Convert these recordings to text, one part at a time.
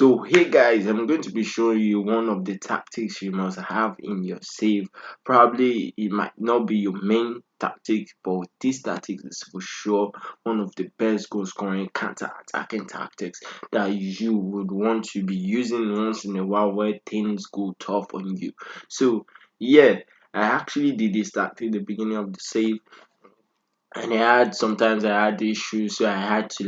So hey guys, I'm going to be showing you one of the tactics you must have in your save. Probably it might not be your main tactic, but this tactic is for sure one of the best goal scoring counter attacking tactics that you would want to be using once in a while where things go tough on you. So yeah, I actually did this tactic at the beginning of the save, and sometimes I had issues, so I had to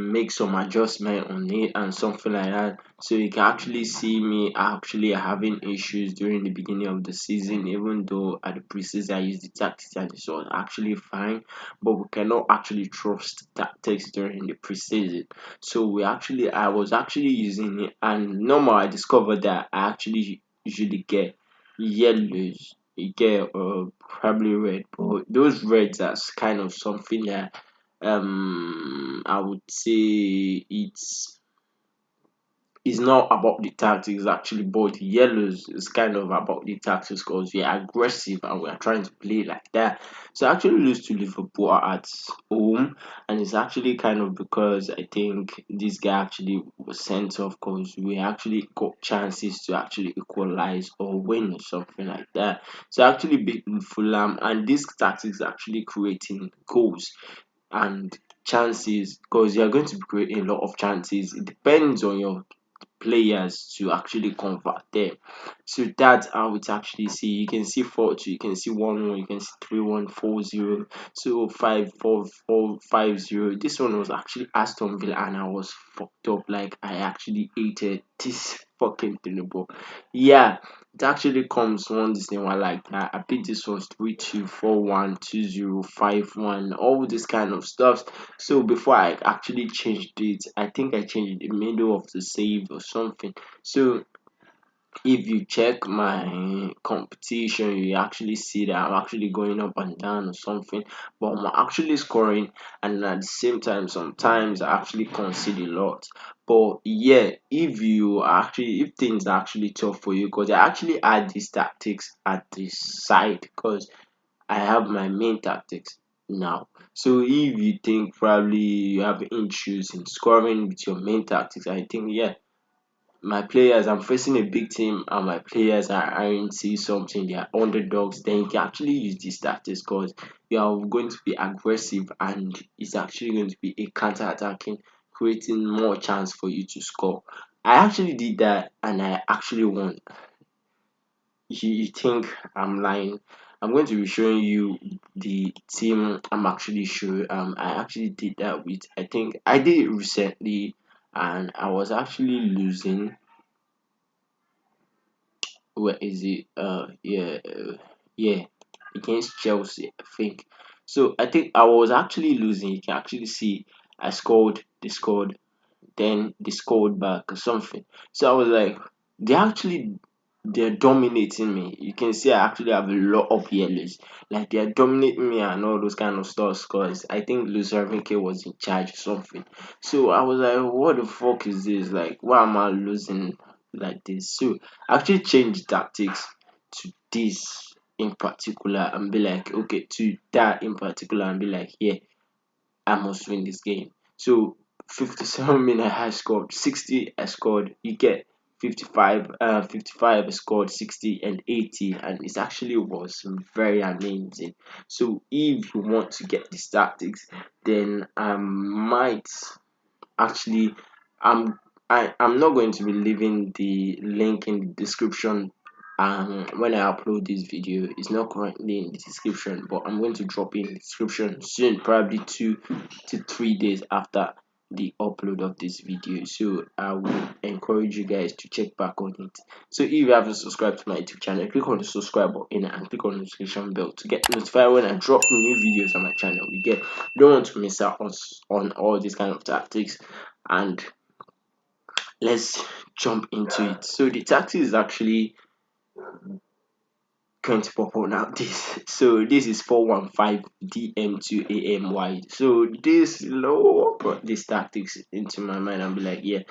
make some adjustment on it and something like that. So you can actually see me actually having issues during the beginning of the season, even though at the preseason I used the tactics and it was actually fine. But we cannot actually trust tactics during the preseason. So I was actually using it, and normal I discovered that I actually usually get yellows. You get probably red, but those reds are kind of something that I would say it's not about the tactics actually, but the yellows is kind of about the tactics because we are aggressive and we are trying to play like that. So I actually lose to Liverpool at home, and it's actually kind of because I think this guy actually was sent off because we actually got chances to actually equalize or win or something like that. So I actually beat Fulham, and this tactics is actually creating goals and chances because you're going to be creating a lot of chances. It depends on your players to actually convert them. So that's how it's actually see. You can see 4-2, you can see 1-1, you can see 3-1, 4-0, so 5-4, 5-0. This one was actually Aston Villa, and I was fucked up. Like I actually hated this fucking thing. Yeah, it actually comes one this thing one like that. I picked this was 3-2, 4-1, 2-0, 5-1, all this kind of stuff. So before I actually changed it, I think I changed in the middle of the save or something. So if you check my competition, you actually see that I'm actually going up and down or something, but I'm actually scoring, and at the same time, sometimes I actually concede a lot. But yeah, if things are actually tough for you, because I actually add these tactics at the side because I have my main tactics now. So if you think probably you have issues in scoring with your main tactics, I think yeah, my players, I'm facing a big team and my players aren't see something, they are underdogs, then you can actually use these tactics because you are going to be aggressive and it's actually going to be a counter attacking, creating more chance for you to score. I actually did that and I actually won. You think I'm lying? I'm going to be showing you the team I'm actually sure I actually did that with. I think I did it recently and I was actually losing. Where is it? Yeah, against Chelsea, I think. So I think I was actually losing. You can actually see I scored, they scored, then they scored back or something. So I was like, they actually they're dominating me. You can see I actually have a lot of yellows. Like they're dominating me and all those kind of stuff because I think Luis Enrique was in charge or something. So I was like, what the fuck is this? Like, why am I losing like this? So I actually changed tactics to this in particular and be like, okay, to that in particular and be like, yeah, I must win this game. So 57 minutes I scored 60, I scored, you get 55 I scored 60 and 80, and it actually was very amazing. So if you want to get these tactics, then I might actually I'm I'm not going to be leaving the link in the description when I upload this video. It's not currently in the description, but I'm going to drop it in the description soon, probably 2 to 3 days after the upload of this video. So I would encourage you guys to check back on it. So if you haven't subscribed to my YouTube channel, click on the subscribe button and click on the notification bell to get notified when I drop new videos on my channel. You don't want to miss out on all these kind of tactics. And let's jump into it. So the tactic is actually going to pop on now. This is 415 DM2 AMY. So this low brought these tactics into my mind and be like, yeah,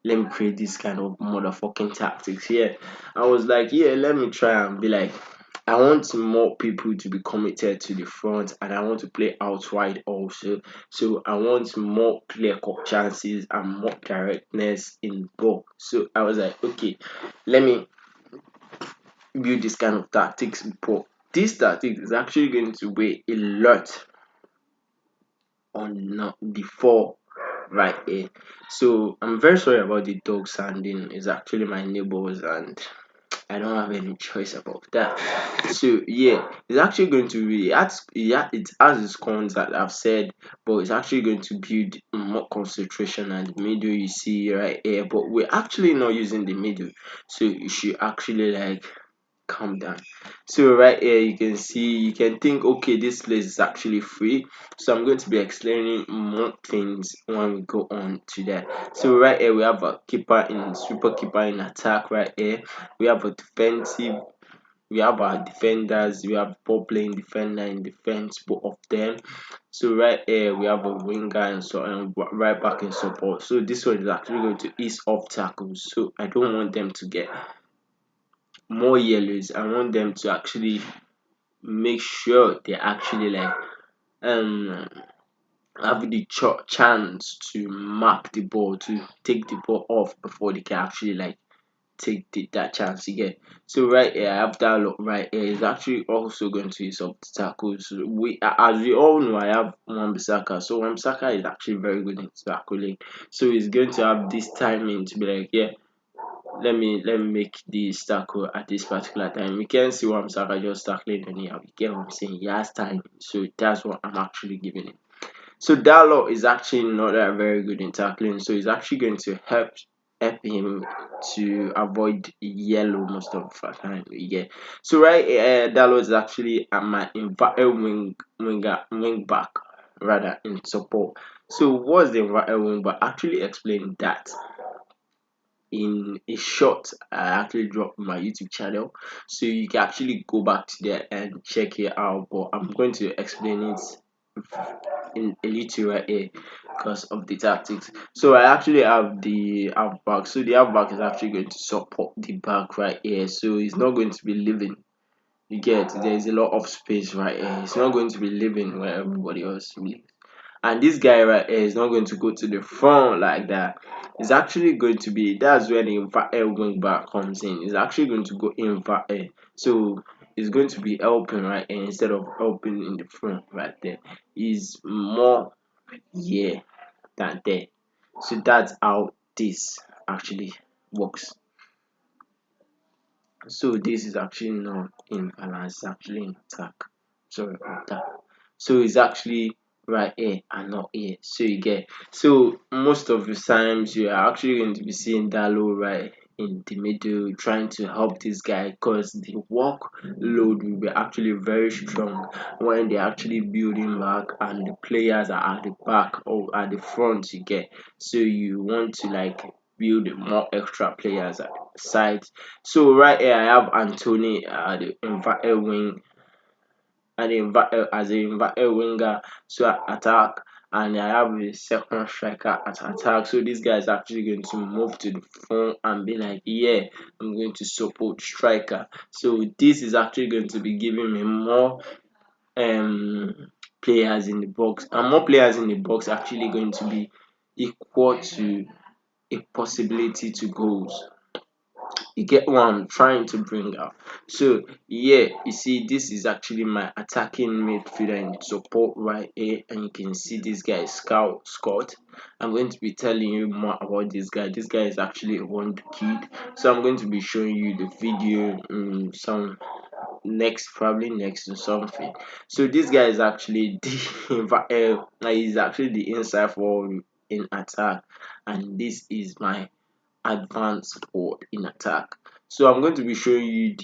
let me create this kind of motherfucking tactics. Yeah, I was like, yeah, let me try and be like, I want more people to be committed to the front, and I want to play out wide also. So I want more clear cut chances and more directness in ball. So I was like, okay, let me build this kind of tactics. But this tactics is actually going to weigh a lot on the four right here. So I'm very sorry about the dog sounding. It's actually my neighbors, and I don't have any choice about that. So yeah, it's actually going to be it has its cons that I've said, but it's actually going to build more concentration and the middle you see right here. But we're actually not using the middle, so you should actually like calm down. So right here you can see, you can think, okay, this place is actually free. So I'm going to be explaining more things when we go on to that. So right here we have a keeper in super keeper in attack. Right here we have a defensive, we have our defenders, we have ball playing defender in defense, both of them. So right here we have a winger and so right back in support. So this one is actually going to ease off tackles, so I don't want them to get more yellows. I want them to actually make sure they actually like um have the chance to mark the ball, to take the ball off before they can actually like take that chance again. So right here I have that look right here is actually also going to use up the tackles. As we all know, I have Wan-Bissaka. So Wan-Bissaka is actually very good in tackling. So he's going to have this timing to be like, yeah, let me make this tackle at this particular time. You can't see what I'm saying, just tackling anyhow. You get what I'm saying? He has time. So that's what I'm actually giving him. So Dalot is actually not that very good in tackling. So he's actually going to help him to avoid yellow most of the time. Yeah. So right Dalot is actually at my inverted wing back rather in support. So what's the inverted wing back? Actually explain that in a short. I actually dropped my YouTube channel, so you can actually go back to there and check it out, but I'm going to explain it in a little right here because of the tactics. So I actually have the halfback, so the halfback is actually going to support the back right here, so he's not going to be living, you get, there's a lot of space right here, he's not going to be living where everybody else lives. And this guy right here is not going to go to the front like that. It's actually going to be, that's where the inverted wing back comes in. It's actually going to go inverted. So it's going to be helping right here instead of helping in the front right there. Is more here than there. So that's how this actually works. So this is actually not in balance, it's actually in attack. Sorry about that. So it's actually right here and not here. So you get, so most of the times you are actually going to be seeing Dalo right in the middle trying to help this guy, because the workload will be actually very strong when they're actually building back and the players are at the back or at the front, you get. So you want to like build more extra players at the side. So right here I have Anthony the inverted wing and as an inverted winger, so attack, and I have a second striker at attack. So this guy is actually going to move to the front and be like, yeah, I'm going to support striker. So this is actually going to be giving me more players in the box, and more players in the box actually going to be equal to a possibility to goals. You get what I'm trying to bring out. So yeah, you see, this is actually my attacking midfielder in support right here, and you can see this guy is Scout Scott. I'm going to be telling you more about this guy. This guy is actually a wonder kid. So I'm going to be showing you the video some next, probably next to something. So this guy is actually the he's actually the inside forward in attack, and this is my advanced forward in attack. So I'm going to be showing you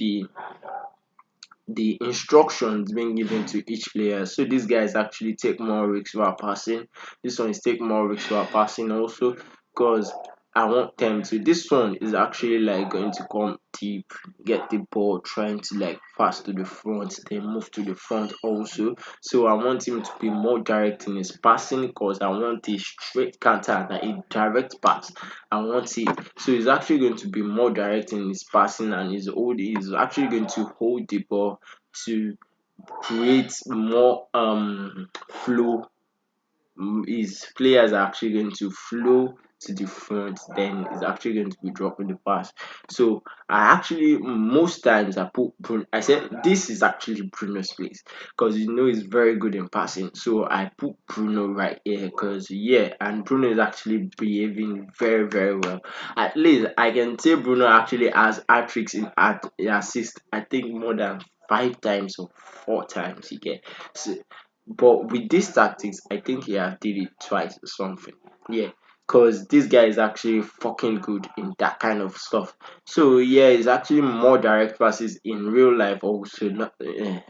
the instructions being given to each player. So these guys actually take more risks while passing. This one is take more risks while passing also, because I want them to. This one is actually like going to come deep, get the ball, trying to like pass to the front, then move to the front also. So I want him to be more direct in his passing because I want a straight counter and a direct pass. I want it. So he's actually going to be more direct in his passing, and he's actually going to hold the ball to create more flow. His players are actually going to flow to the front, then is actually going to be dropping the pass. So I actually most times I put Bruno. I said this is actually Bruno's place because he's very good in passing. So I put Bruno right here because and Bruno is actually behaving very very well. At least I can say Bruno actually has hat tricks in assist. I think more than 5 times or 4 times he get. So, but with these tactics, I think he have did it twice or something. Yeah, because this guy is actually fucking good in that kind of stuff. So yeah, it's actually more direct passes in real life also, not,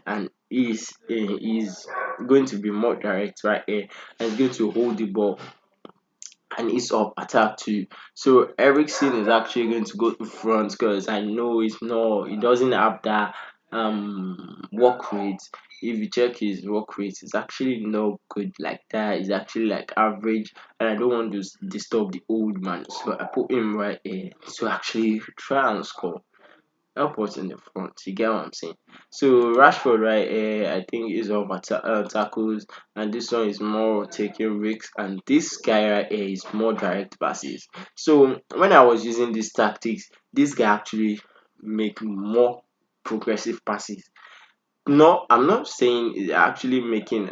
and he's going to be more direct right here, and he's going to hold the ball and he's up attack too. So Ericsson is actually going to go to front because I know he doesn't have that work rate. If you check his work rate, it's actually not good like that. It's actually like average, and I don't want to disturb the old man, so I put him right here to actually try and score. Help us in the front. You get what I'm saying? So Rashford right here, I think is all about tackles, and this one is more taking risks, and this guy right here is more direct passes. So when I was using these tactics, this guy actually make more progressive passes. No, I'm not saying it's actually making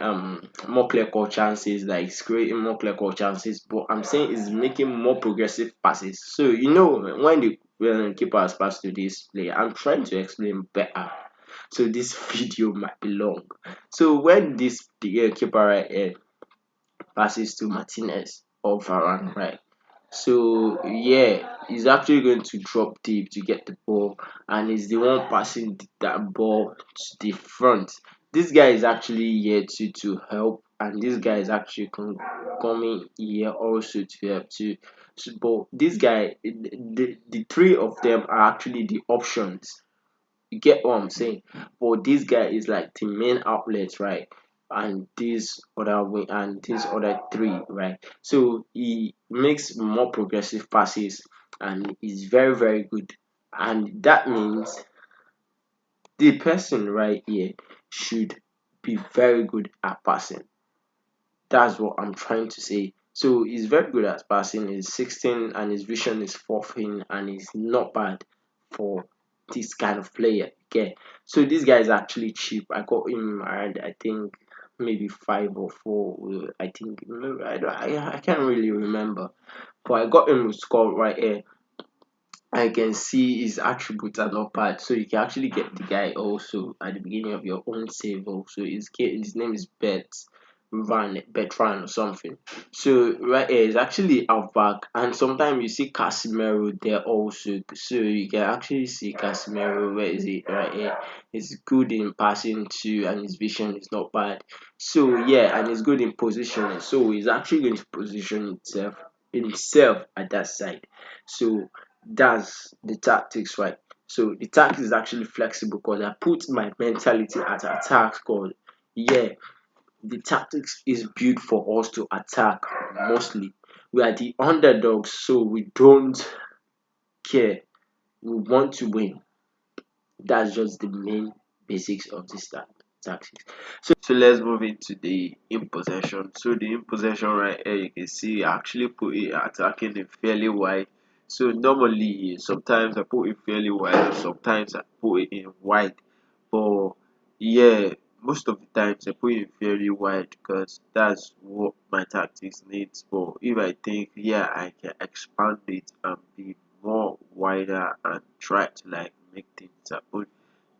more clear cut chances, like it's creating more clear cut chances, but I'm saying it's making more progressive passes. So when the keeper has passed to this player, I'm trying to explain better. So this video might be long. So when this keeper right here passes to Martinez or Varane, right? So yeah, he's actually going to drop deep to get the ball, and he's the one passing that ball to the front. This guy is actually here to help, and this guy is actually coming here also to help too. So, but this guy, the three of them are actually the options. You get what I'm saying? But this guy is like the main outlet, right? And this other way and this other three, right? So he makes more progressive passes and is very, very good. And that means the person right here should be very good at passing. That's what I'm trying to say. So he's very good at passing. He's 16 and his vision is 14 and he's not bad for this kind of player. Okay. So this guy is actually cheap. I got him around I think maybe 5 or 4. I think I can't really remember. But I got him with score right here. I can see his attributes are not bad. So you can actually get the guy also at the beginning of your own save also. His name is Betran or something. So right here is actually out back, and sometimes you see Casemiro there also. So you can actually see Casemiro. Where is it? Right here. He's good in passing too, and his vision is not bad. So yeah, and he's good in positioning. So he's actually going to position himself at that side. So that's the tactics, right? So the tactics is actually flexible because I put my mentality at attack because yeah, the tactics is built for us to attack mostly. We are the underdogs, so we don't care. We want to win. That's just the main basics of this tactics. So let's move into the in possession. So the in possession right here, you can see I actually put it attacking it fairly wide. So normally sometimes I put it fairly wide, sometimes I put it in wide. But yeah, most of the times I put it fairly wide because that's what my tactics needs. But if I think I can expand it and be more wider and try to like make things happen,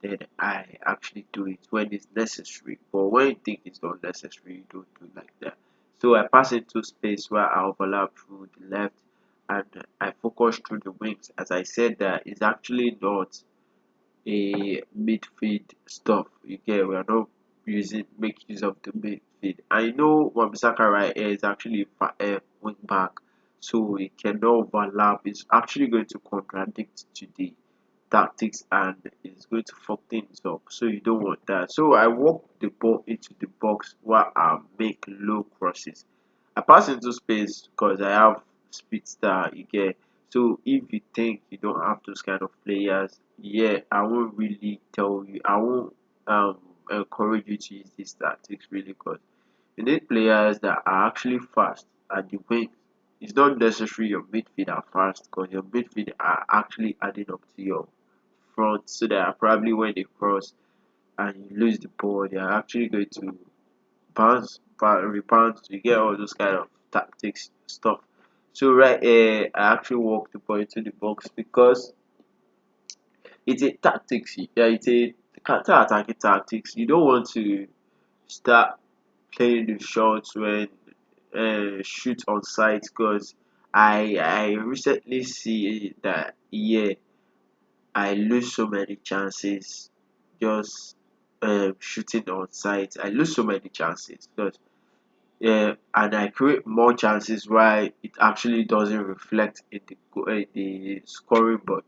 then I actually do it when it's necessary. But when you think it's not necessary, you don't do like that. So I pass into space where I overlap through the left and I focus through the wings. As I said, that is actually not a midfield stuff. You get, we are not make use of the midfield. I know Wambisaka right here is actually wing back, so it cannot overlap. It's actually going to contradict to the tactics and it's going to fuck things up. So you don't want that. So I walk the ball into the box while I make low crosses. I pass into space because I have speed star, you get. So if you think you don't have those kind of players, yeah, I won't really tell you. I won't encourage you to use these tactics really, because you need players that are actually fast at the wing. It's not necessary your midfield are fast, because your midfield are actually adding up to your front, so that probably when they cross and you lose the ball, they are actually going to rebound. You get all those kind of tactics stuff. So right here, I actually walk the ball into the box because it's a tactics. Yeah, it's a counter-attacking tactics. You don't want to start playing the shots when shoot on sight, because I recently see that, yeah, I lose so many chances just shooting on sight. I lose so many chances because and I create more chances while it actually doesn't reflect in the scoring board.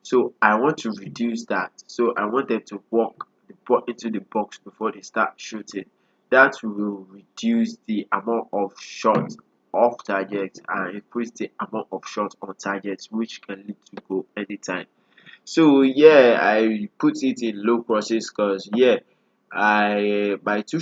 So I want to reduce that. So I want them to walk the ball into the box before they start shooting. That will reduce the amount of shots off target and increase the amount of shots on target, which can lead to goal anytime. So yeah, I put it in low crosses because, yeah, my two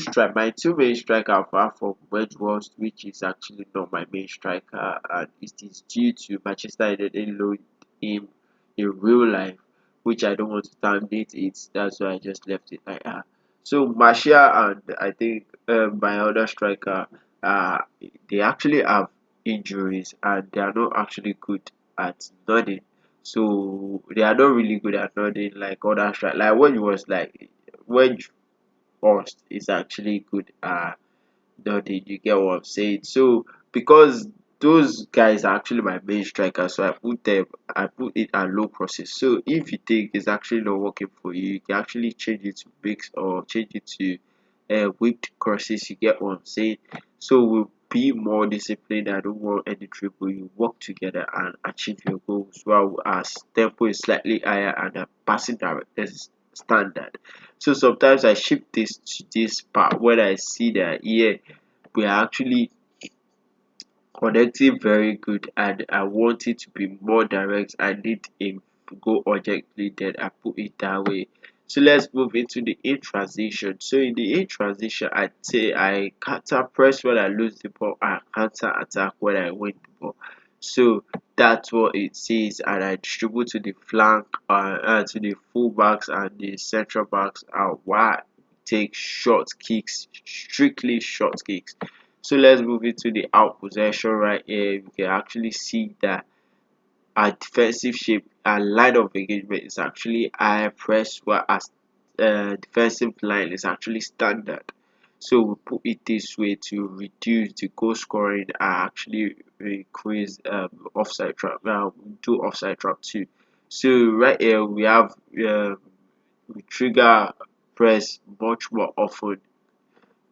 main striker apart from Wedgwood, which is actually not my main striker, and it is due to Manchester United loan him in real life, which I don't want to terminate it. That's why I just left it like that. So Martial and I think my other striker, uh, they actually have injuries and they are not actually good at nothing. So they are not really good at nothing like other strike. Like when it was like when Forst is actually good at nothing. You get what I'm saying? So because those guys are actually my main strikers, so I put it at low crosses. So if you think it's actually not working for you, you can actually change it to mix or change it to whipped crosses. You get what I'm saying? So we'll be more disciplined. I don't want any dribble. You work together and achieve your goals, while as tempo is slightly higher and the passing direct is standard. So sometimes I shift this to this part when I see that, yeah, we are actually connecting very good and I want it to be more direct. I need a go urgently, then I put it that way. So let's move into the in transition. So in the in transition, I say I counter press when I lose the ball and counter attack when I win the ball. So that's what it says, and I distribute to the flank, to the full backs and the central backs, while take short kicks, strictly short kicks. So let's move into the out possession right here. You can actually see that our defensive shape, our line of engagement is actually high press, whereas defensive line is actually standard. So we put it this way to reduce the goal scoring and actually increase offside trap. Do offside trap too. So right here we have we trigger press much more often,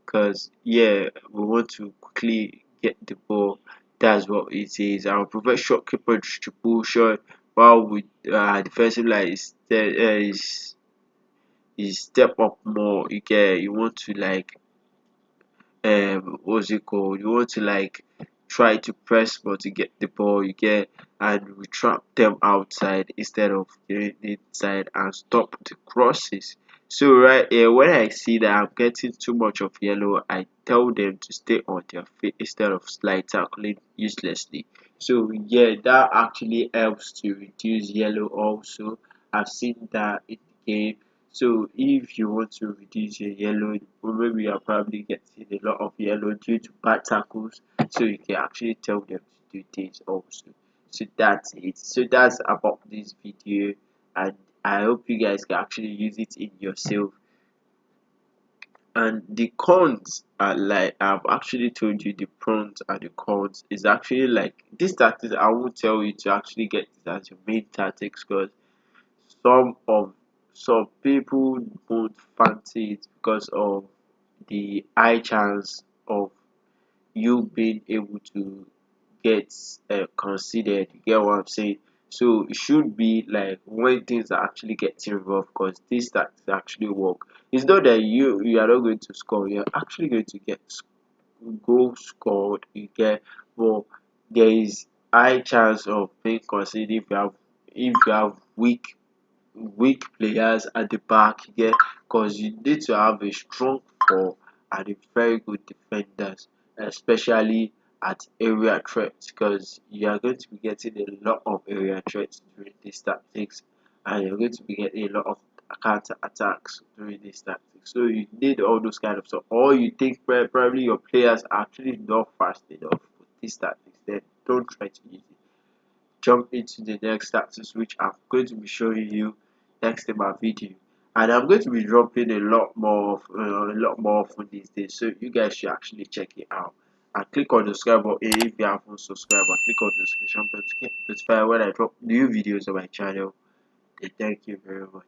because, yeah, we want to quickly get the ball. That's what it is. Our prevent shot keeper distribution, while with defensive line is step up more. You want to like what's it called? You want to like try to press more to get the ball, you get, and we trap them outside instead of getting inside and stop the crosses. So right here, when I see that I'm getting too much of yellow, I tell them to stay on their feet instead of slide tackling uselessly. So yeah, that actually helps to reduce yellow also. I've seen that in the game. So if you want to reduce your yellow, maybe you are probably getting a lot of yellow due to bad tackles. So you can actually tell them to do this also. So that's it. So that's about this video, and I hope you guys can actually use it in yourself. And the cons are like I've actually told you, the pros and the cons is actually like this tactics. I will tell you to actually get this as your main tactics, because some of some people won't fancy it because of the high chance of you being able to gets considered. You get what I'm saying? So it should be like when things are actually getting involved, because this tactics actually work. It's not that you are not going to score, you're actually going to get goal scored, you get, but there is high chance of being conceded if you have weak players at the back, yeah, because you need to have a strong core and a very good defenders, especially at area threats, because you are going to be getting a lot of area threats during these tactics, and you're going to be getting a lot of counter attacks during these tactics. So you need all those kind of stuff. Or you think probably your players are actually not fast enough for these tactics, then don't try to use it. Jump into the next tactics, which I'm going to be showing you next in my video, and I'm going to be dropping a lot more often these days, so you guys should actually check it out. And click on the subscribe button if you haven't subscribed, and click on the notification bell to get notified when I drop new videos on my channel. And thank you very much.